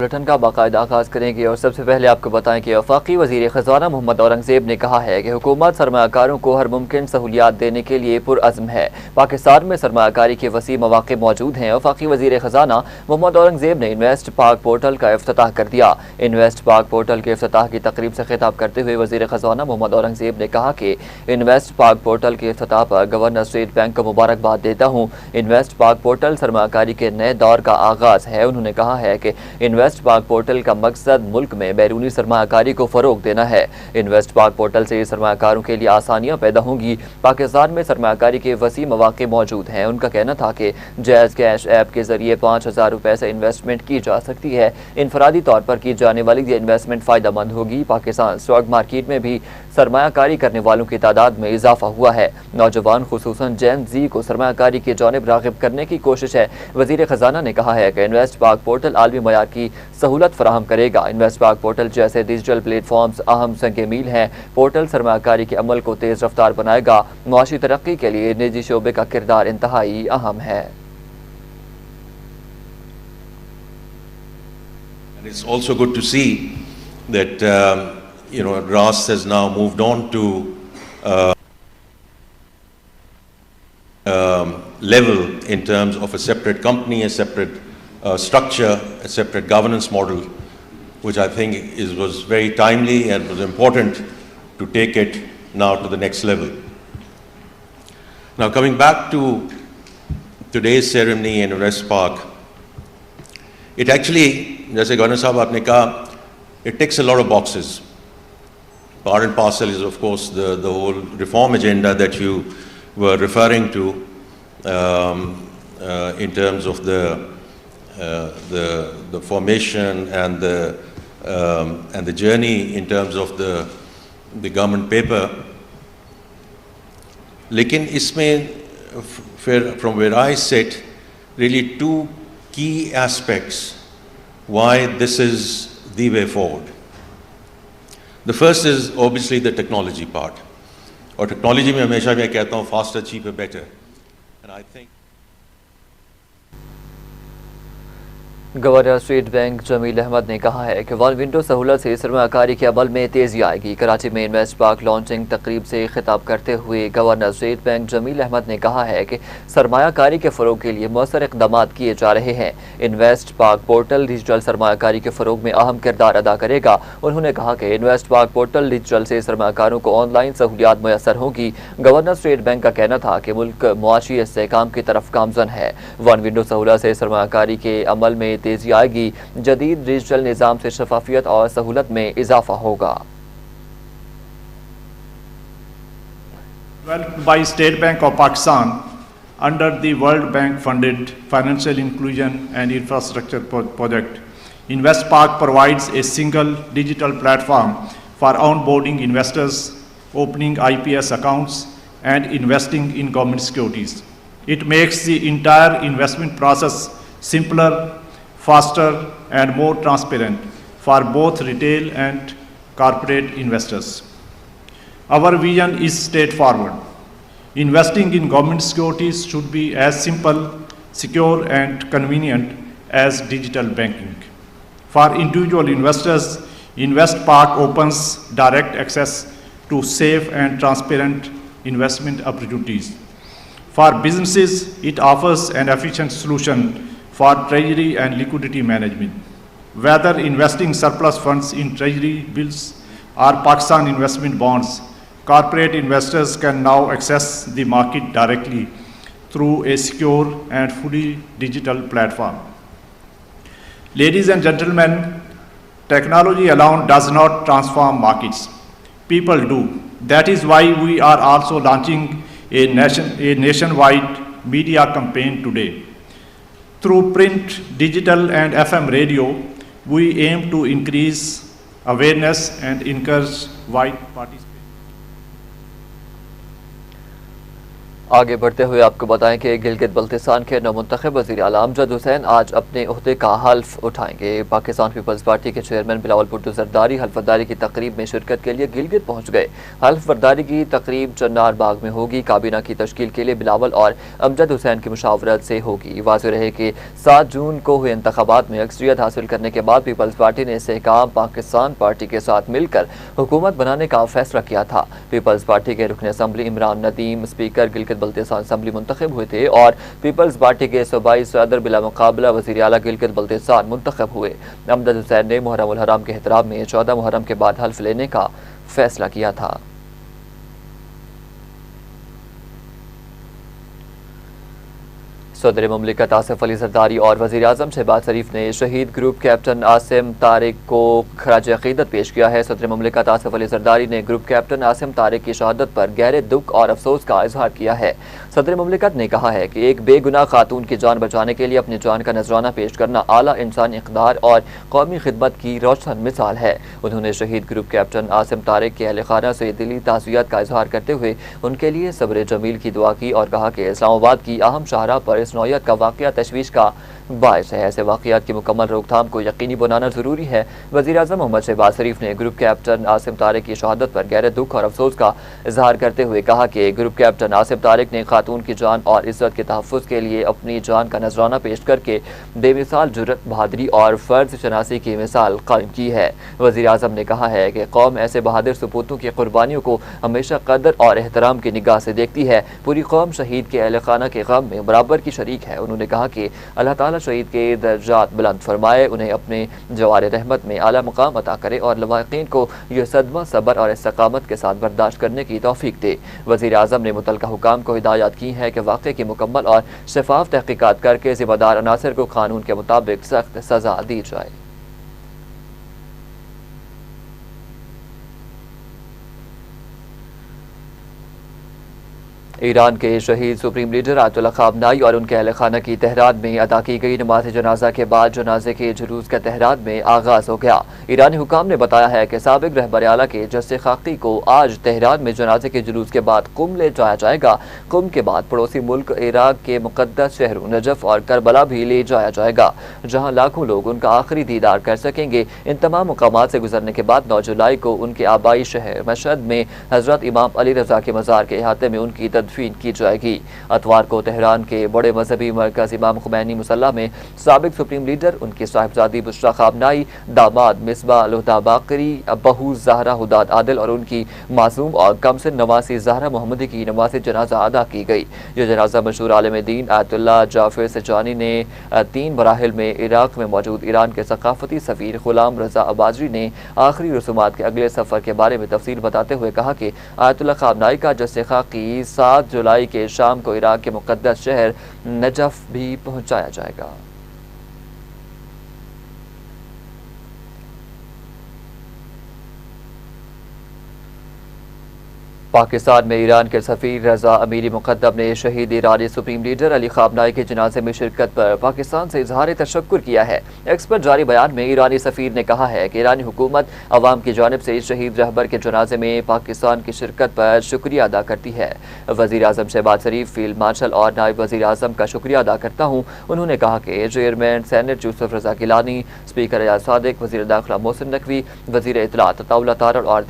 Bulletin کا باقاعدہ آغاز کریں گے اور سب سے پہلے آپ کو بتائیں کہ وفاقی وزیر خزانہ محمد اورنگزیب نے کہا ہے کہ حکومت سرمایہ کاروں کو ہر ممکن سہولیات دینے کے لیے پرعزم ہے۔ پاکستان میں سرمایہ کاری کے وسیع مواقع موجود ہیں۔ وفاقی وزیر خزانہ محمد اورنگزیب نے انویسٹ پاک پورٹل کا افتتاح کر دیا۔ انویسٹ پاک پورٹل کے افتتاح کی تقریب سے خطاب کرتے ہوئے وزیر خزانہ محمد اورنگزیب نے کہا کہ انویسٹ پاک پورٹل کے افتتاح پر گورنر اسٹیٹ بینک کو مبارکباد دیتا ہوں۔ انویسٹ پاک پورٹل سرمایہ کاری کے نئے دور کا آغاز ہے۔ انہوں نے کہا ہے کہ انویسٹ پاک پورٹل کا مقصد ملک میں بیرونی سرمایہ کاری کو فروغ دینا ہے۔ انویسٹ پاک پورٹل سے سرمایہ کاروں کے لیے آسانیاں پیدا ہوں گی۔ پاکستان میں سرمایہ کاری کے وسیع مواقع موجود ہیں۔ ان کا کہنا تھا کہ جائز کیش ایپ کے ذریعے 5,000 روپے سے انویسٹمنٹ کی جا سکتی ہے۔ انفرادی طور پر کی جانے والی یہ انویسٹمنٹ فائدہ مند ہوگی۔ پاکستان اسٹاک مارکیٹ میں بھی سرمایہ کاری کرنے والوں کی تعداد میں اضافہ ہوا ہے۔ نوجوان خصوصاً جین زی کو سرمایہ کاری کی جانب راغب کرنے کی کوشش ہے۔ وزیر خزانہ نے کہا ہے کہ انویسٹ پاک پورٹل عالمی معیار کی سہولت فراہم کرے گا۔ انویسٹ پاک پورٹل جیسے ڈیجیٹل پلیٹ فارمز اہم سنگ میل ہیں۔ پورٹل سرمایہ کاری کے عمل کو تیز رفتار بنائے گا۔ معاشی ترقی کے لیے نجی شعبے کا کردار انتہائی اہم ہے۔ It's also good to see that RAS has now moved on to level in terms of a separate company, a separate structure, a separate governance model, which I think was very timely and was important to take it now to the next level. Now coming back to today's ceremony in Invest Park, it actually, jaise Governor Sahab aapne kaha, it ticks a lot of boxes. Part and parcel is of course the whole reform agenda that you were referring to in terms of the formation and the journey in terms of the government paper. Lekin isme from where I sit, really two key aspects why this is the way forward. The first is obviously the technology part. اور technology میں ہمیشہ میں کہتا ہوں faster, cheaper, better. And I think governor state bank Jamil Ahmed نے کہا ہے کہ ون ونڈو سہولت سے سرمایہ کاری کے عمل میں تیزی آئے گی۔ کراچی میں انویسٹ پاک لانچنگ تقریب سے خطاب کرتے ہوئے governor state bank Jamil Ahmed نے کہا ہے کہ سرمایہ کاری کے فروغ کے لیے مؤثر اقدامات کیے جا رہے ہیں۔ انویسٹ پاک پورٹل ڈیجیٹل سرمایہ کاری کے فروغ میں اہم کردار ادا کرے گا۔ انہوں نے کہا کہ انویسٹ پاک پورٹل ڈیجیٹل سے سرمایہ کاروں کو آن لائن سہولیات میسر ہوگی۔ گورنر اسٹیٹ بینک کا کہنا تھا کہ ملک معاشی استحکام کی طرف گامزن ہے۔ ون ونڈو سہولت سے سرمایہ کاری کے عمل میں تیزی آئے گی۔ جدید ڈیجیٹل نظام سے شفافیت اور سہولت میں اضافہ ہوگا۔ Developed by State Bank of Pakistan under the World Bank funded Financial Inclusion and Infrastructure Project, InvestPark provides a single digital platform for onboarding investors, opening IPS accounts, and investing in government securities. It makes the entire investment process simpler, faster, and more transparent for both retail and corporate investors. Our vision is straightforward. Investing in government securities should be as simple, secure, and convenient as digital banking. For individual investors, InvestPark opens direct access to safe and transparent investment opportunities. For businesses, it offers an efficient solution for treasury and liquidity management. Whether investing surplus funds in treasury bills or Pakistan investment bonds, corporate investors can now access the market directly through a secure and fully digital platform. Ladies and gentlemen, technology alone does not transform markets. People do. That is why we are also launching a nationwide media campaign today. Through print, digital, and FM radio, we aim to increase awareness and encourage wide participation. آگے بڑھتے ہوئے آپ کو بتائیں کہ گلگت بلتستان کے نومنتخب وزیر اعلیٰ امجد حسین آج اپنے عہدے کا حلف اٹھائیں گے۔ پاکستان پیپلز پارٹی کے چیئرمین بلاول بھٹو زرداری حلف برداری کی تقریب میں شرکت کے لیے گلگت پہنچ گئے۔ حلف برداری کی تقریب چنار باغ میں ہوگی۔ کابینہ کی تشکیل کے لیے بلاول اور امجد حسین کی مشاورت سے ہوگی۔ واضح رہے کہ 7 جون کو ہوئے انتخابات میں اکثریت حاصل کرنے کے بعد پیپلز پارٹی نے استحکام پاکستان پارٹی کے ساتھ مل کر حکومت بنانے کا فیصلہ کیا تھا۔ پیپلز پارٹی کے رکن assembly Imran Nadeem speaker Gilgit Baltistan assembly منتخب ہوئے تھے اور پیپلز پارٹی کے صوبائی صدر بلا مقابلہ وزیر اعلیٰ گلگت بلتستان منتخب ہوئے۔ امجد حسین نے محرم الحرام کے احترام میں 14 محرم کے بعد حلف لینے کا فیصلہ کیا تھا۔ صدر مملکت آصف علی زرداری اور وزیر اعظم شہباز شریف نے شہید گروپ کیپٹن عاصم طارق کو خراج عقیدت پیش کیا ہے۔ صدر مملکت آصف علی زرداری نے گروپ کیپٹن عاصم طارق کی شہادت پر گہرے دکھ اور افسوس کا اظہار کیا ہے۔ صدر مملکت نے کہا ہے کہ ایک بے گناہ خاتون کی جان بچانے کے لیے اپنی جان کا نذرانہ پیش کرنا اعلیٰ انسانی اقدار اور قومی خدمت کی روشن مثال ہے۔ انہوں نے شہید گروپ کیپٹن عاصم طارق کے اہل خانہ سے دلی تعزیت کا اظہار کرتے ہوئے ان کے لیے صبر جمیل کی دعا کی اور کہا کہ اسلام آباد کی اہم شاہراہ پر اس نوعیت کا واقعہ تشویش کا باعث ہے۔ ایسے واقعات کی مکمل روک تھام کو یقینی بنانا ضروری ہے۔ وزیر اعظم محمد شہباز شریف نے گروپ کیپٹن عاصم طارق کی شہادت پر گہرے دکھ اور افسوس کا اظہار کرتے ہوئے کہا کہ گروپ کیپٹن عاصم طارق نے خاتون کی جان اور عزت کے تحفظ کے لیے اپنی جان کا نذرانہ پیش کر کے بے مثال جرأت، بہادری اور فرض شناسی کی مثال قائم کی ہے۔ وزیر اعظم نے کہا ہے کہ قوم ایسے بہادر سپوتوں کی قربانیوں کو ہمیشہ قدر اور احترام کی نگاہ سے دیکھتی ہے۔ پوری قوم شہید کے اہل خانہ کے غم میں برابر کی شریک ہے۔ انہوں نے کہا کہ اللہ تعالیٰ شہید کے درجات بلند فرمائے، انہیں اپنے جوار رحمت میں اعلیٰ مقام عطا کرے اور لواحقین کو یہ صدمہ صبر اور استقامت کے ساتھ برداشت کرنے کی توفیق دے۔ وزیر اعظم نے متعلقہ حکام کو ہدایت کی ہے کہ واقعے کی مکمل اور شفاف تحقیقات کر کے ذمہ دار عناصر کو قانون کے مطابق سخت سزا دی جائے۔ ایران کے شہید سپریم لیڈر آیت اللہ خامنائی اور ان کے اہل خانہ کی تہران میں ادا کی گئی نماز جنازہ کے بعد جنازے کے جلوس کا تہران میں آغاز ہو گیا۔ ایرانی حکام نے بتایا ہے کہ سابق رہبر اعلیٰ کے جثے خاکی کو آج تہران میں جنازے کے جلوس کے بعد قم لے جایا جائے گا۔ قم کے بعد پڑوسی ملک عراق کے مقدس شہروں نجف اور کربلا بھی لے جایا جائے گا، جہاں لاکھوں لوگ ان کا آخری دیدار کر سکیں گے۔ ان تمام مقامات سے گزرنے کے بعد 9 جولائی کو ان کے آبائی شہر مشہد میں حضرت امام علی رضا کے مزار کے احاطے میں ان کی تدفین کی جائے گی۔ اتوار کو تہران کے بڑے مذہبی مرکز امام خمینی مصلی میں سابق سپریم لیڈر، ان کی صاحبزادی بشریٰ خامنائی، داماد مصباح الہدیٰ باقری، بہو زہرا ہداد عادل اور ان کی معصوم اور کمسن نواسی زہرا محمدی کی نماز جنازہ ادا کی گئی۔ یہ جنازہ مشہور عالم دین آیت اللہ جعفر سجانی نے 3 مراحل میں عراق میں موجود ایران کے ثقافتی سفیر غلام رضا عبادری نے آخری رسومات کے اگلے سفر کے بارے میں تفصیل بتاتے ہوئے کہا کہ آیت اللہ خامنائی کا جثہ خاکی 7 جولائی کے شام کو عراق کے مقدس شہر نجف بھی پہنچایا جائے گا۔ پاکستان میں ایران کے سفیر رضا امیری مقدم نے شہید ایرانی سپریم لیڈر علی خامنائی کے جنازے میں شرکت پر پاکستان سے اظہار تشکر کیا ہے۔ ایکس پر جاری بیان میں ایرانی سفیر نے کہا ہے کہ ایرانی حکومت عوام کی جانب سے شہید رہبر کے جنازے میں پاکستان کی شرکت پر شکریہ ادا کرتی ہے۔ وزیر اعظم شہباز شریف، فیلڈ مارشل اور نائب وزیر اعظم کا شکریہ ادا کرتا ہوں۔ انہوں نے کہا کہ چیئرمین سینٹ یوسف رضا گیلانی، اسپیکر ایاز صادق، وزیر داخلہ محسن نقوی، وزیر اطلاعات عطا اللہ تارڑ اور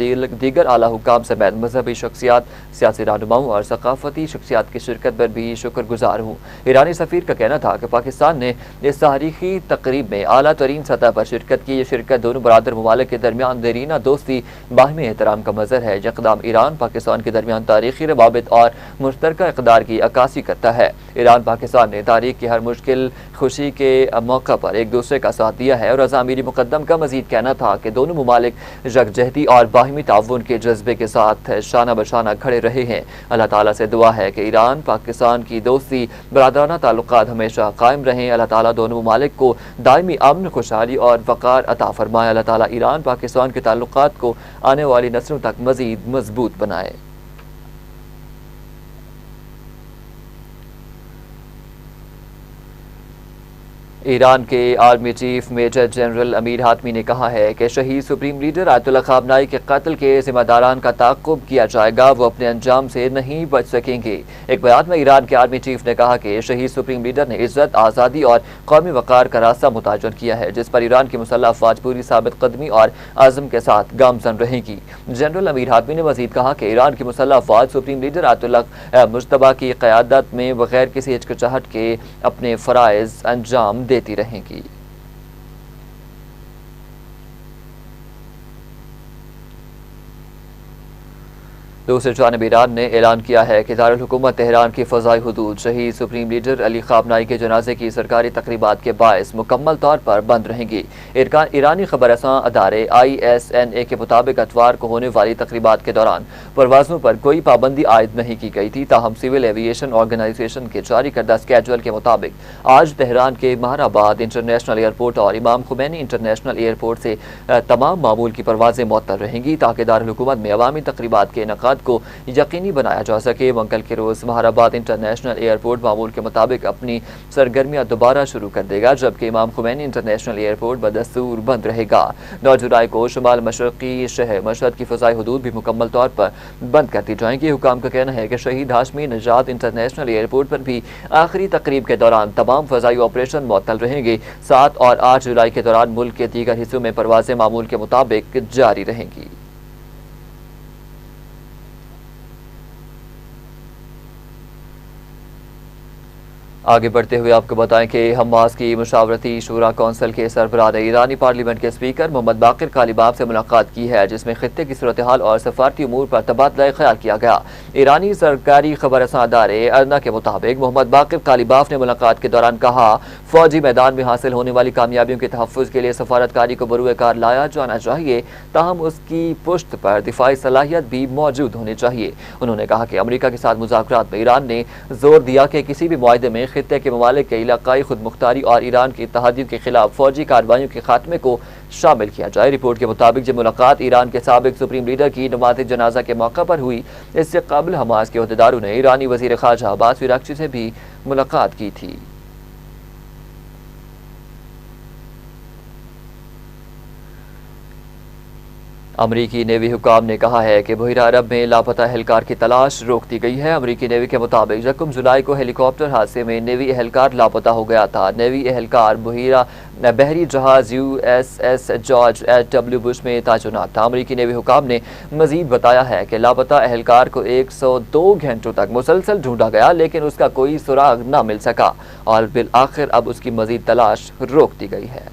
دیگر اعلیٰ حکام سمیت مذہبی شخصیات، سیاسی رہنماؤں اور ثقافتی شخصیات کی شرکت پر بھی شکر گزار ہوں۔ ایرانی سفیر کا کہنا تھا کہ پاکستان نے اس تاریخی تقریب میں اعلیٰ ترین سطح پر شرکت کی۔ یہ شرکت دونوں برادر ممالک کے درمیان دیرینہ دوستی، باہمی احترام کا مظہر ہے۔ یہ اقدام ایران پاکستان کے درمیان تاریخی روابط اور مشترکہ اقدار کی عکاسی کرتا ہے۔ ایران پاکستان نے تاریخ کی ہر مشکل خوشی کے موقع پر ایک دوسرے کا ساتھ دیا ہے، اور رضا امیری مقدم کا مزید کہنا تھا کہ دونوں ممالک یکجہتی اور باہمی تعاون کے جذبے کے ساتھ شانہ بشانہ کھڑے رہے ہیں۔ اللہ تعالیٰ سے دعا ہے کہ ایران پاکستان کی دوستی، برادرانہ تعلقات ہمیشہ قائم رہیں۔ اللہ تعالیٰ دونوں ممالک کو دائمی امن، خوشحالی اور وقار عطا فرمائے۔ اللہ تعالیٰ ایران پاکستان کے تعلقات کو آنے والی نسلوں تک مزید مضبوط بنائے۔ ایران کے آرمی چیف میجر جنرل امیر حاتمی نے کہا ہے کہ شہید سپریم لیڈر آیت اللہ خامنہئی کے قتل کے ذمہ داران کا تعاقب کیا جائے گا، وہ اپنے انجام سے نہیں بچ سکیں گے۔ ایک بیان میں ایران کے آرمی چیف نے کہا کہ شہید سپریم لیڈر نے عزت، آزادی اور قومی وقار کا راستہ متعین کیا ہے، جس پر ایران کی مسلح افواج پوری ثابت قدمی اور عزم کے ساتھ گامزن رہیں گی۔ جنرل امیر حاتمی نے مزید کہا کہ ایران کی مسلح افواج سپریم لیڈر آیت اللہ مجتبیٰ کی قیادت میں بغیر کسی ہچکچاہٹ کے اپنے فرائض انجام دیتی رہیں گی۔ دوسری جانب ایران نے اعلان کیا ہے کہ دارالحکومت تہران کی فضائی حدود شہید سپریم لیڈر علی خامنہئی کے جنازے کی سرکاری تقریبات کے باعث مکمل طور پر بند رہیں گی۔ ایرانی خبر رساں ادارے ISNA کے مطابق اتوار کو ہونے والی تقریبات کے دوران پروازوں پر کوئی پابندی عائد نہیں کی گئی تھی، تاہم سول ایویشن آرگنائزیشن کے جاری کردہ اسکیڈول کے مطابق آج تہران کے مہر آباد انٹرنیشنل ایئرپورٹ اور امام خمینی انٹرنیشنل ایئرپورٹ سے تمام معمول کی پروازیں معطل رہیں گی تاکہ دارالحکومت میں عوامی تقریبات کے انعقاد کو یقینی بنایا جا سکے۔ منگل کے روز مہر آباد انٹرنیشنل ایئرپورٹ معمول کے مطابق اپنی سرگرمیاں دوبارہ شروع کر دے گا، جبکہ امام خمینی انٹرنیشنل ایئرپورٹ بدستور بند رہے گا۔ 9 جولائی کو شمال مشرقی شہر مشہد کی فضائی حدود بھی مکمل طور پر بند کر دی جائیں گی۔ حکام کا کہنا ہے کہ شہید ہاشمی نژاد انٹرنیشنل ایئرپورٹ پر بھی آخری تقریب کے دوران تمام فضائی آپریشن معطل رہیں گے۔ 7 اور 8 جولائی کے دوران ملک کے دیگر حصوں میں پروازیں معمول کے مطابق جاری رہیں گی۔ آگے بڑھتے ہوئے آپ کو بتائیں کہ حماس کی مشاورتی شورا کونسل کے سربراہ نے ایرانی پارلیمنٹ کے اسپیکر محمد باقر کالیباف سے ملاقات کی ہے، جس میں خطے کی صورتحال اور سفارتی امور پر تبادلہ خیال کیا گیا۔ ایرانی سرکاری خبر رساں ادارے ارنا کے مطابق محمد باقر کالیباف نے ملاقات کے دوران کہا، فوجی میدان میں حاصل ہونے والی کامیابیوں کے تحفظ کے لیے سفارتکاری کو بروئے کار لایا جانا چاہیے، تاہم اس کی پشت پر دفاعی صلاحیت بھی موجود ہونی چاہیے۔ انہوں نے کہا کہ امریکہ کے ساتھ مذاکرات میں ایران نے زور دیا کہ کسی بھی معاہدے میں خطے کے ممالک کے علاقائی خود مختاری اور ایران کی اتحادیوں کے خلاف فوجی کارروائیوں کے خاتمے کو شامل کیا جائے۔ رپورٹ کے مطابق جب ملاقات ایران کے سابق سپریم لیڈر کی نماز جنازہ کے موقع پر ہوئی، اس سے قبل حماس کے عہدیداروں نے ایرانی وزیر خارجہ عباس وراقچی سے بھی ملاقات کی تھی۔ امریکی نیوی حکام نے کہا ہے کہ بحیرہ عرب میں لاپتہ اہلکار کی تلاش روک دی گئی ہے۔ امریکی نیوی کے مطابق 1 جولائی کو ہیلی کاپٹر حادثے میں نیوی اہلکار لاپتہ ہو گیا تھا۔ نیوی اہلکار بحری جہاز USS جارج H.W. بش میں تعینات تھا۔ امریکی نیوی حکام نے مزید بتایا ہے کہ لاپتہ اہلکار کو 102 گھنٹوں تک مسلسل ڈھونڈا گیا، لیکن اس کا کوئی سراغ نہ مل سکا اور بالآخر اب اس کی مزید تلاش روک دی گئی ہے۔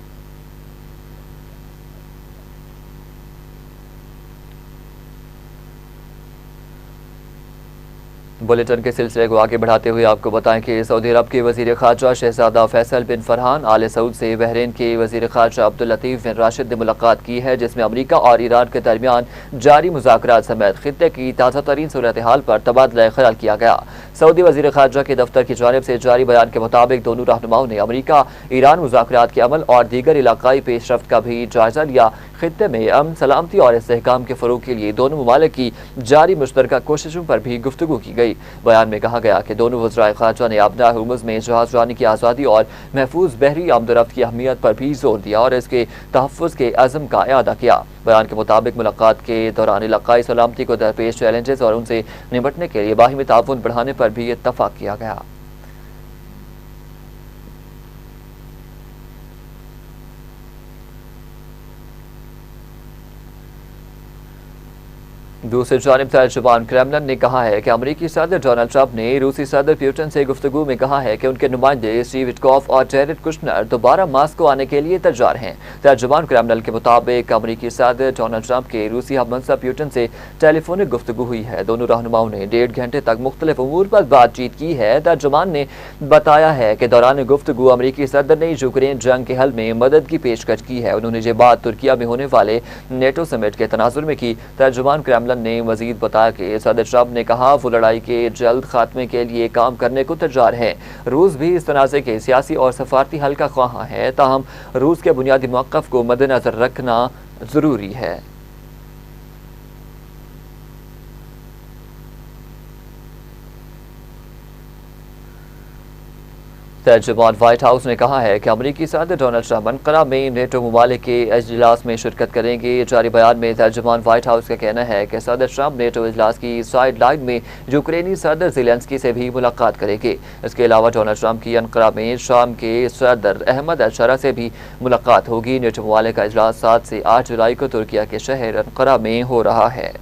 بلیٹن کے سلسلے کو آگے بڑھاتے ہوئے آپ کو بتائیں کہ سعودی عرب کے وزیر خارجہ شہزادہ فیصل بن فرحان آل سعود سے بحرین کے وزیر خارجہ عبداللطیف بن راشد نے ملاقات کی ہے، جس میں امریکہ اور ایران کے درمیان جاری مذاکرات سمیت خطے کی تازہ ترین صورتحال پر تبادلہ خیال کیا گیا۔ سعودی وزیر خارجہ کے دفتر کی جانب سے جاری بیان کے مطابق دونوں رہنماؤں نے امریکہ ایران مذاکرات کے عمل اور دیگر علاقائی پیش رفت کا بھی جائزہ لیا۔ خطے میں امن، سلامتی اور استحکام کے فروغ کے لیے دونوں ممالک کی جاری مشترکہ کوششوں پر بھی گفتگو کی گئی۔ بیان میں کہا گیا کہ دونوں وزرائے خارجہ نے آبدار ہرمز میں جہاز رانی کی آزادی اور محفوظ بحری آمد و رفت کی اہمیت پر بھی زور دیا اور اس کے تحفظ کے عزم کا اعادہ کیا۔ بیان کے مطابق ملاقات کے دوران علاقائی سلامتی کو درپیش چیلنجز اور ان سے نمٹنے کے لیے باہمی تعاون بڑھانے پر بھی اتفاق کیا گیا۔ دوسری جانب ترجمان کریملن نے کہا ہے کہ امریکی صدر ڈونلڈ ٹرمپ نے روسی صدر پیوٹن سے گفتگو میں کہا ہے کہ ان کے نمائندے اسٹیو وٹکوف اور جیرڈ کشنر دوبارہ ماسکو آنے کے لیے تیار ہیں۔ ترجمان کریملن کے مطابق امریکی صدر ڈونلڈ ٹرمپ کے روسی ہم منصب پیوٹن سے ٹیلی فونک گفتگو ہوئی ہے۔ دونوں رہنماؤں نے 1.5 گھنٹے تک مختلف امور پر بات چیت کی ہے۔ ترجمان نے بتایا ہے کہ دوران گفتگو امریکی صدر نے یوکرین جنگ کے حل میں مدد کی پیشکش کی ہے۔ انہوں نے یہ بات ترکیہ میں ہونے والے نیٹو سمٹ کے تناظر میں کی۔ ترجمان کریملن نے مزید بتایا کہ صدر ٹرمپ نے کہا وہ لڑائی کے جلد خاتمے کے لیے کام کرنے کو تیار ہے۔ روس بھی اس تنازع کے سیاسی اور سفارتی حل کا خواہاں ہے، تاہم روس کے بنیادی موقف کو مد نظر رکھنا ضروری ہے۔ ترجمان وائٹ ہاؤس نے کہا ہے کہ امریکی صدر ڈونلڈ ٹرمپ انقرہ میں نیٹو ممالک کے اجلاس میں شرکت کریں گے۔ جاری بیان میں ترجمان وائٹ ہاؤس کا کہنا ہے کہ صدر ٹرمپ نیٹو اجلاس کی سائیڈ لائن میں یوکرینی صدر زیلنسکی سے بھی ملاقات کریں گے۔ اس کے علاوہ ڈونلڈ ٹرمپ کی انقرہ میں شام کے صدر احمد الشرا سے بھی ملاقات ہوگی۔ نیٹو ممالک کا اجلاس 7 سے 8 جولائی کو ترکیہ کے شہر انقرہ میں ہو رہا ہے۔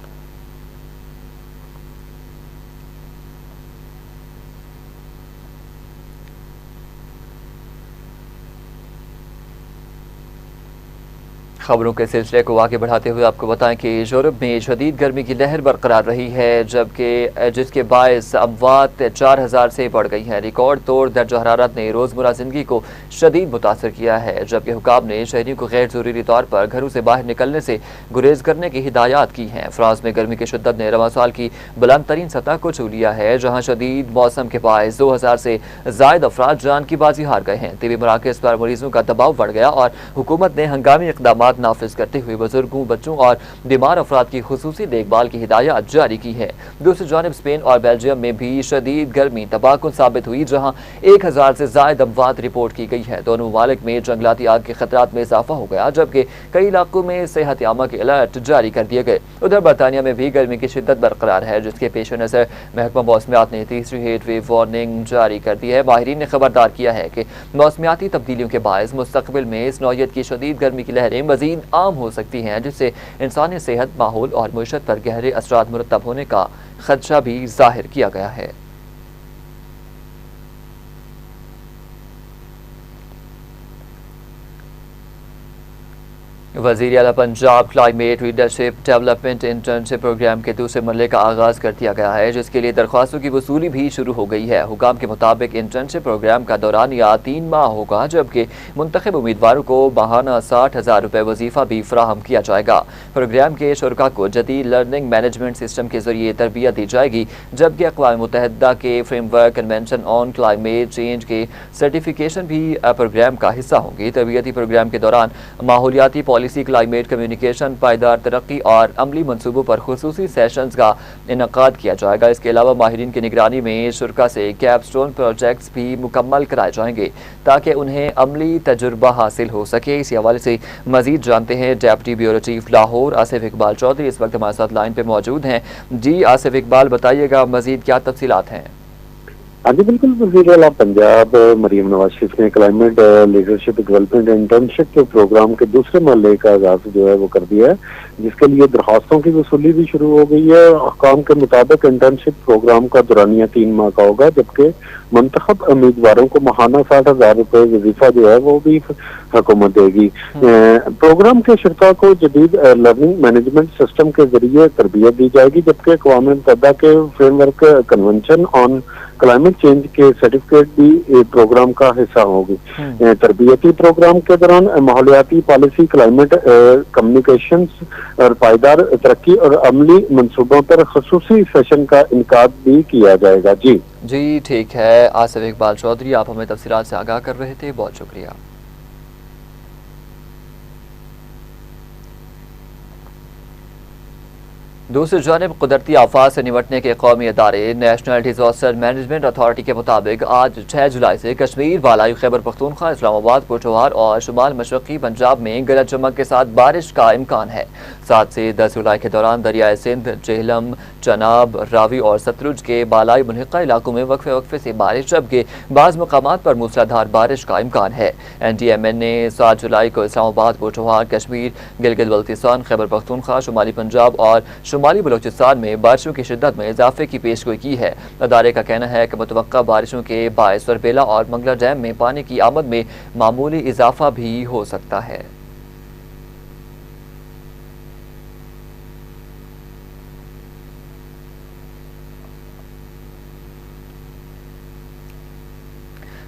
خبروں کے سلسلے کو آگے بڑھاتے ہوئے آپ کو بتائیں کہ یورپ میں شدید گرمی کی لہر برقرار رہی ہے، جس کے باعث اموات 4000 سے بڑھ گئی ہیں۔ ریکارڈ توڑ درجہ حرارت نے روزمرہ زندگی کو شدید متاثر کیا ہے، جبکہ حکام نے شہریوں کو غیر ضروری طور پر گھروں سے باہر نکلنے سے گریز کرنے کی ہدایات کی ہیں۔ فرانس میں گرمی کی شدت نے رواں سال کی بلند ترین سطح کو چھو لیا ہے، جہاں شدید موسم کے باعث 2000 سے زائد افراد جان کی بازی ہار گئے ہیں۔ طبی مراکز پر مریضوں کا دباؤ بڑھ گیا اور حکومت نے ہنگامی اقدامات نافذ کرتے ہوئے بزرگوں، بچوں اور بیمار افراد کی خصوصی دیکھ بھال کی ہدایات جاری کی ہے۔ دوسری جانب اسپین اور بیلجیم میں بھی شدید گرمی تباہ کن ثابت ہوئی، جہاں 1000 سے زائد اموات رپورٹ کی گئی ہے۔ دونوں ممالک میں جنگلاتی آگ کے خطرات میں اضافہ ہو گیا، جبکہ کئی علاقوں میں صحت عامہ کے الرٹ جاری کر دیے گئے۔ ادھر برطانیہ میں بھی گرمی کی شدت برقرار ہے، جس کے پیش نظر محکمہ موسمیات نے تیسری ہیٹ ویو وارننگ جاری کر دی ہے۔ ماہرین نے خبردار کیا ہے کہ موسمیاتی تبدیلیوں کے باعث مستقبل میں اس نوعیت کی شدید گرمی کی لہریں مزید عام ہو سکتی ہیں، جس سے انسانی صحت، ماحول اور معیشت پر گہرے اثرات مرتب ہونے کا خدشہ بھی ظاہر کیا گیا ہے۔ وزیر اعلیٰ Punjab climate leadership development internship programme کے دوسرے مرحلے کا آغاز کر دیا گیا ہے، جس کے لیے درخواستوں کی وصولی بھی شروع ہو گئی ہے۔ حکام کے مطابق انٹرنشپ پروگرام کا دورانیہ 3 ماہ ہوگا، جبکہ منتخب امیدواروں کو ماہانہ 60,000 روپے وظیفہ بھی فراہم کیا جائے گا۔ پروگرام کے شرکاء کو جدید لرننگ مینجمنٹ سسٹم کے ذریعے تربیت دی جائے گی، جبکہ اقوام متحدہ کے frame work convention on climate change کے سرٹیفکیشن بھی پروگرام کا حصہ ہوں گی۔ تربیتی پروگرام کے دوران ماحولیاتی پالیسی، کلائمیٹ کمیونیکیشن، پائیدار ترقی اور عملی منصوبوں پر خصوصی سیشنز کا انعقاد کیا جائے گا۔ اس کے علاوہ ماہرین کی نگرانی میں شرکاء سے کیپ سٹون پروجیکٹس بھی مکمل کرائے جائیں گے تاکہ انہیں عملی تجربہ حاصل ہو سکے۔ اسی حوالے سے مزید جانتے ہیں deputy bureau chief Lahore Asif Iqbal Chaudhry اس وقت ہمارے ساتھ لائن پہ موجود ہیں۔ جی آصف اقبال، بتائیے گا مزید کیا تفصیلات ہیں؟ ہاں جی بالکل، وزیر اعلیٰ پنجاب مریم نواز شریف نے کلائمیٹ لیڈرشپ ڈیولپمنٹ انٹرنشپ کے پروگرام کے دوسرے مرحلے کا آغاز جو ہے وہ کر دیا ہے، جس کے لیے درخواستوں کی وصولی بھی شروع ہو گئی ہے۔ حکام کے مطابق انٹرنشپ پروگرام کا دورانیہ 3 ماہ کا ہوگا، جبکہ منتخب امیدواروں کو ماہانہ 60,000 روپے وظیفہ جو ہے وہ بھی حکومت دے گی۔ پروگرام کے شرکاء کو جدید لرننگ مینجمنٹ سسٹم کے ذریعے تربیت دی جائے گی، جبکہ اقوام متحدہ کے frame work convention on climate change کے سرٹیفکیٹ بھی پروگرام کا حصہ ہوگی۔ تربیتی پروگرام کے دوران ماحولیاتی پالیسی، کلائمیٹ کمیونیکیشنز اور پائیدار ترقی اور عملی منصوبوں پر خصوصی سیشن کا انعقاد بھی کیا جائے گا۔ جی ٹھیک ہے، آصف اقبال چودھری آپ ہمیں تفصیلات سے آگاہ کر رہے تھے، بہت شکریہ۔ دوسری جانب قدرتی آفات سے نمٹنے کے قومی ادارے نیشنل ڈیزاسٹر مینجمنٹ اتھارٹی کے مطابق آج 6 جولائی سے کشمیر، بالائی خیبر پختونخوا، اسلام آباد، پشاور اور شمال مشرقی پنجاب میں گرج چمک کے ساتھ بارش کا امکان ہے۔ 7 سے 10 جولائی کے دوران دریائے سندھ، جہلم، چناب، راوی اور ستلج کے بالائی منحقہ علاقوں میں وقفے وقفے سے بارش، جبکہ بعض مقامات پر موسلادھار بارش کا امکان ہے۔ NDMA نے 7 جولائی کو اسلام آباد، پشاور، کشمیر، گلگت بلتستان، خیبر پختونخوا، شمالی پنجاب اور شمالی بلوچستان میں بارشوں کی شدت میں اضافے کی پیشگوئی کی ہے۔ ادارے کا کہنا ہے کہ متوقع بارشوں کے باعث سربیلا اور منگلا ڈیم میں پانی کی آمد میں معمولی اضافہ بھی ہو سکتا ہے۔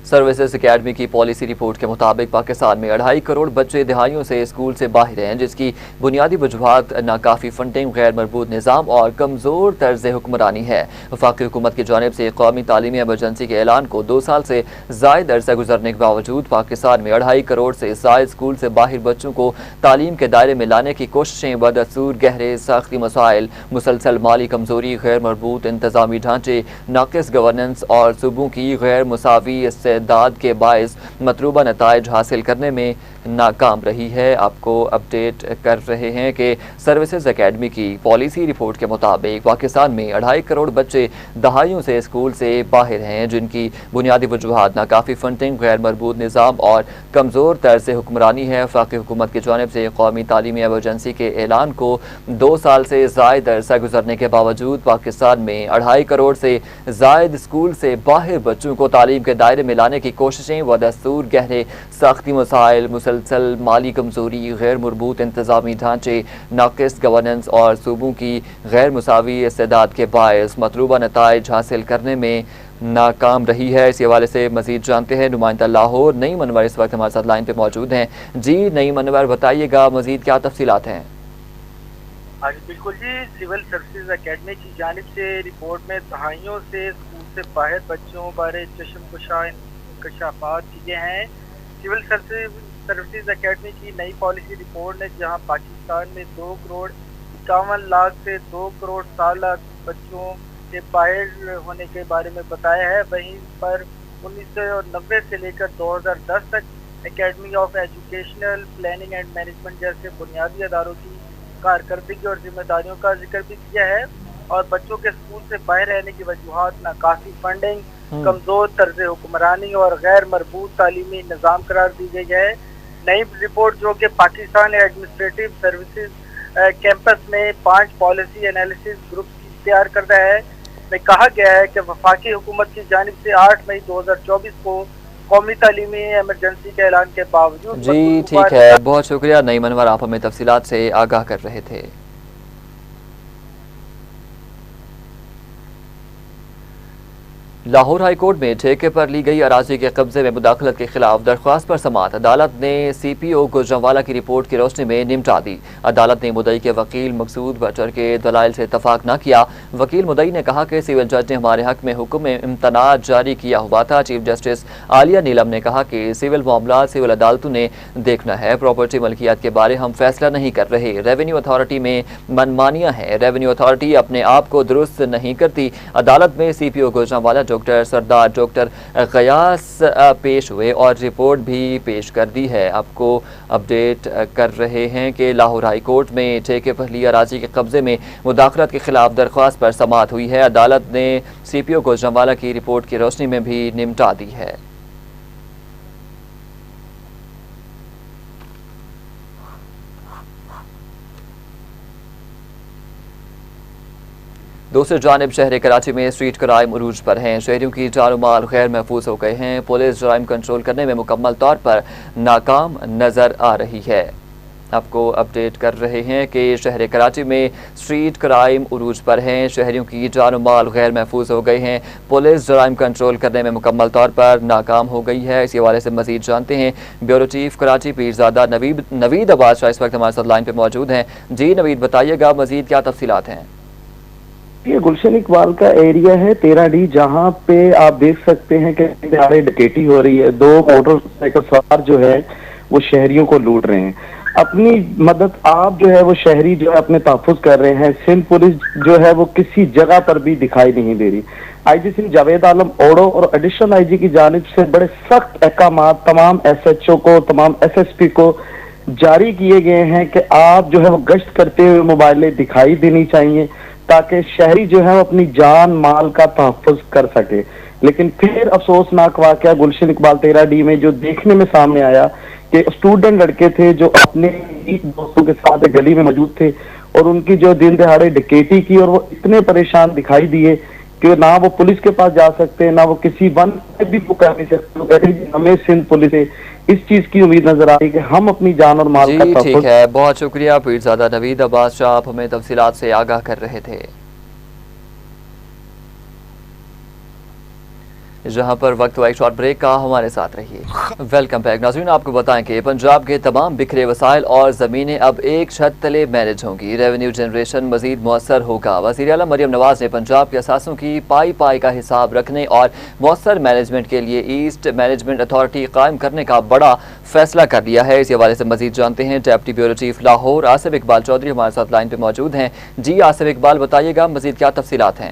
سروسز اکیڈمی کی پالیسی رپورٹ کے مطابق پاکستان میں 2.5 کروڑ بچے دہائیوں سے اسکول سے باہر ہیں، جس کی بنیادی وجوہات ناکافی فنڈنگ، غیر مربوط نظام اور کمزور طرز حکمرانی ہے۔ وفاقی حکومت کی جانب سے قومی تعلیمی ایمرجنسی کے اعلان کو 2 سال سے زائد عرصہ گزرنے کے باوجود پاکستان میں 2.5 کروڑ سے زائد اسکول سے باہر بچوں کو تعلیم کے دائرے میں لانے کی کوششیں بدستور گہرے ساختی مسائل، مسلسل مالی کمزوری، غیر مربوط انتظامی ڈھانچے، ناقص گورننس اور صوبوں کی غیر مساوی استعداد کے باعث مطلوبہ نتائج حاصل کرنے میں ناکام رہی ہے۔ آپ کو اپڈیٹ کر رہے ہیں کہ سروسز اکیڈمی کی پالیسی رپورٹ کے مطابق پاکستان میں 2.5 کروڑ بچے دہائیوں سے اسکول سے باہر ہیں، جن کی بنیادی وجوہات ناکافی فنڈنگ، غیر مربوط نظام اور کمزور طرز حکمرانی ہے۔ وفاقی حکومت کی جانب سے قومی تعلیمی ایمرجنسی کے اعلان کو 2 سال سے زائد عرصہ گزرنے کے باوجود پاکستان میں 2.5 کروڑ سے زائد اسکول سے باہر بچوں کو تعلیم کے دائرے میں لانے کی کوششیں بدستور گہرے ساختی مسائل، مسلسل مالی کمزوری، غیر مربوط انتظامی ڈھانچے، ناقص گورننس اور صوبوں کی غیر مساوی استعداد کے باعث مطلوبہ نتائج حاصل کرنے میں ناکام رہی ہے۔ اسی حوالے سے مزید جانتے ہیں نمائندہ لاہور نعیم انور اس وقت ہمارے ساتھ لائن پہ موجود ہیں۔ جی نعیم انور، بتائیے گا مزید کیا تفصیلات ہیں؟ ہاں جی بالکل جی، سول سروسز اکیڈمی کی جانب سے رپورٹ میں دہائیوں سے اسکول سے باہر بچوں بارے چشم کشا انکشافات کیے ہیں۔ سول سروسز اکیڈمی کی نئی پالیسی رپورٹ نے جہاں پاکستان میں 2 کروڑ 51 لاکھ سے 2 کروڑ 60 لاکھ بچوں کے باہر ہونے کے بارے میں بتایا ہے، وہیں پر 1990 سے لے کر 2010 تک academy of educational planning and management جیسے بنیادی اداروں کی کارکردگی اور ذمہ داریوں کا ذکر بھی کیا ہے، اور بچوں کے اسکول سے باہر رہنے کی وجوہات ناکافی فنڈنگ، کمزور طرز حکمرانی اور غیر مربوط تعلیمی نظام قرار دی گئی ہے۔ نئی رپورٹ جو کہ پاکستان ایڈمنسٹریٹو سروسز کیمپس میں 5 پالیسی انالیسز گروپس کی تیار کردہ ہے میں کہا گیا ہے کہ وفاقی حکومت کی جانب سے 8 مئی 2024 کو قومی تعلیمی ایمرجنسی کے اعلان کے باوجود جی ٹھیک ہے، بہت شکریہ نعیم انور، آپ ہمیں تفصیلات سے آگاہ کر رہے تھے۔ لاہور ہائی کورٹ میں ٹھیکے پر لی گئی اراضی کے قبضے میں مداخلت کے خلاف درخواست پر سماعت عدالت نے سی پی او گوجرانوالہ کی رپورٹ کی روشنی میں نمٹا دی۔ عدالت نے مدعی کے وکیل مقصود بٹر کے دلائل سے اتفاق نہ کیا۔ وکیل مدعی نے کہا کہ سول جج نے ہمارے حق میں حکم امتناع جاری کیا ہوا تھا۔ چیف جسٹس عالیہ نیلم نے کہا کہ سول معاملات سول عدالتوں نے دیکھنا ہے، پراپرٹی ملکیت کے بارے ہم فیصلہ نہیں کر رہے۔ ریونیو اتھارٹی میں منمانیاں ہیں، ریونیو اتھارٹی اپنے آپ کو درست نہیں کرتی۔ عدالت میں سی پی او گوجرانوالہ ڈاکٹر سردار ڈاکٹر غیاث پیش ہوئے اور رپورٹ بھی پیش کر دی ہے۔ آپ کو اپڈیٹ کر رہے ہیں کہ لاہور ہائی کورٹ میں ٹھیکے پر لی اراضی کے قبضے میں مداخلت کے خلاف درخواست پر سماعت ہوئی ہے۔ عدالت نے سی پی او گوجرانوالہ کی رپورٹ کی روشنی میں بھی نمٹا دی ہے۔ دوسری جانب شہر کراچی میں اسٹریٹ کرائم عروج پر ہیں، شہریوں کی جان و مال غیر محفوظ ہو گئے ہیں۔ پولیس جرائم کنٹرول کرنے میں مکمل طور پر ناکام نظر آ رہی ہے۔ آپ کو اپڈیٹ کر رہے ہیں کہ شہر کراچی میں اسٹریٹ کرائم عروج پر ہیں، شہریوں کی جان و مال غیر محفوظ ہو گئے ہیں، پولیس جرائم کنٹرول کرنے میں مکمل طور پر ناکام ہو گئی ہے۔ اسی حوالے سے مزید جانتے ہیں بیورو چیف کراچی پیرزادہ نوید عباس شاہ اس وقت ہمارے ساتھ لائن پہ موجود ہیں۔ جی نوید، بتائیے گا مزید کیا تفصیلات ہیں؟ یہ گلشن اقبال کا ایریا ہے 13 ڈی، جہاں پہ آپ دیکھ سکتے ہیں کہ ڈکیٹی ہو رہی ہے۔ 2 موٹر سائیکل سوار جو ہے وہ شہریوں کو لوٹ رہے ہیں۔ اپنی مدد آپ جو ہے وہ شہری جو ہے اپنے تحفظ کر رہے ہیں۔ سندھ پولیس جو ہے وہ کسی جگہ پر بھی دکھائی نہیں دے رہی۔ آئی جی سندھ جاوید عالم اوڑو اور ایڈیشنل آئی جی کی جانب سے بڑے سخت احکامات تمام ایس ایچ او کو، تمام ایس ایس پی کو جاری کیے گئے ہیں کہ آپ جو ہے وہ گشت کرتے ہوئے موبائلیں دکھائی دینی چاہیے تاکہ شہری جو ہے وہ اپنی جان مال کا تحفظ کر سکے۔ لیکن پھر افسوسناک واقعہ گلشن اقبال 13 ڈی میں جو دیکھنے میں سامنے آیا کہ اسٹوڈنٹ لڑکے تھے جو اپنے دوستوں کے ساتھ گلی میں موجود تھے اور ان کی جو دن دہاڑے ڈکیٹی کی، اور وہ اتنے پریشان دکھائی دیے کہ نہ وہ پولیس کے پاس جا سکتے، نہ وہ کسی ون سے بھی وہ کہہ نہیں سکتے۔ وہ کہتے ہیں ہمیں سندھ پولیس سے اس چیز کی امید نظر آ رہی کہ ہم اپنی جان اور مال کا جی تحفظ۔ ٹھیک ہے، بہت شکریہ پیرزادہ نوید عباس شاہ، آپ ہمیں تفصیلات سے آگاہ کر رہے تھے۔ جہاں پر وقت ہوا ایک شارٹ بریک کا، ہمارے ساتھ رہیے۔ ویلکم بیک ناظرین، آپ کو بتائیں کہ پنجاب کے تمام بکھرے وسائل اور زمینیں اب ایک چھت تلے مینج ہوں گی، ریونیو جنریشن مزید مؤثر ہوگا۔ وزیر اعلیٰ مریم نواز نے پنجاب کے اثاثوں کی پائی پائی کا حساب رکھنے اور مؤثر مینجمنٹ کے لیے ایسٹ مینجمنٹ اتھارٹی قائم کرنے کا بڑا فیصلہ کر لیا ہے۔ اسی حوالے سے مزید جانتے ہیں deputy bureau chief Lahore Asif Iqbal Chaudhry ہمارے ساتھ لائن پہ موجود ہیں۔ جی آصف اقبال، بتائیے گا مزید کیا تفصیلات ہیں؟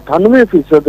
98%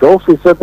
2%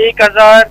1000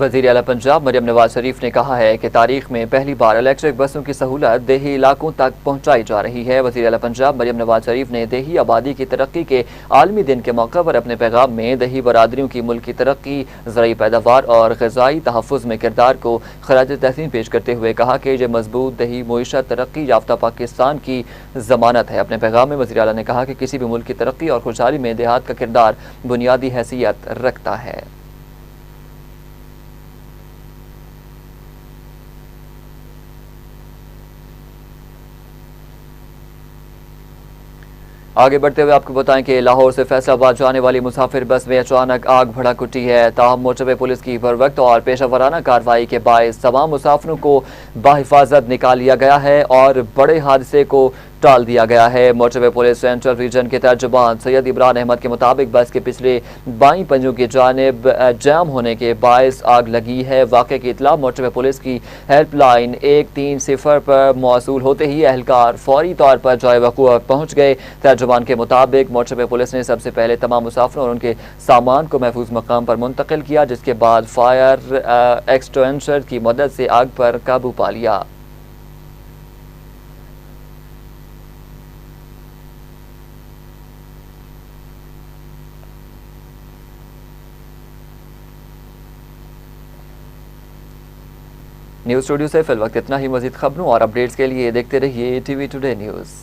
وزیر اعلیٰ پنجاب مریم نواز شریف نے کہا ہے کہ تاریخ میں پہلی بار الیکٹرک بسوں کی سہولت دیہی علاقوں تک پہنچائی جا رہی ہے۔ وزیر اعلیٰ پنجاب مریم نواز شریف نے دیہی آبادی کی ترقی کے عالمی دن کے موقع پر اپنے پیغام میں دیہی برادریوں کی ملکی ترقی، زرعی پیداوار اور غذائی تحفظ میں کردار کو خراج تحسین پیش کرتے ہوئے کہا کہ یہ مضبوط دیہی معیشت ترقی یافتہ پاکستان کی ضمانت ہے۔ اپنے پیغام میں وزیر اعلیٰ نے کہا کہ کسی بھی ملک کی ترقی اور خوشحالی میں دیہات کا کردار بنیادی حیثیت رکھتا ہے۔ آگے بڑھتے ہوئے آپ کو بتائیں کہ لاہور سے فیصل آباد جانے والی مسافر بس میں اچانک آگ بھڑک اٹھی ہے۔ تاہم موٹر وے پولیس کی بروقت اور پیشہ ورانہ کارروائی کے باعث تمام مسافروں کو بحفاظت نکال لیا گیا ہے اور بڑے حادثے کو ٹال دیا گیا ہے۔ موٹر وے پولیس سینٹرل ریجن کے ترجمان سید عمران احمد کے مطابق بس کے پچھلے بائیں پنجوں کی جانب جام ہونے کے باعث آگ لگی ہے۔ واقعے کی اطلاع موٹر وے پولیس کی ہیلپ لائن 130 پر موصول ہوتے ہی اہلکار فوری طور پر جائے وقوع پہنچ گئے۔ ترجمان کے مطابق موٹر وے پولیس نے سب سے پہلے تمام مسافروں اور ان کے سامان کو محفوظ مقام پر منتقل کیا، جس کے بعد فائر ایکسٹنگوشر کی مدد سے آگ پر قابو پا لیا۔ نیوز اسٹوڈیو سے فی الوقت اتنا ہی۔ مزید خبروں اور اپڈیٹس کے لیے دیکھتے رہیے ٹی وی ٹوڈے نیوز۔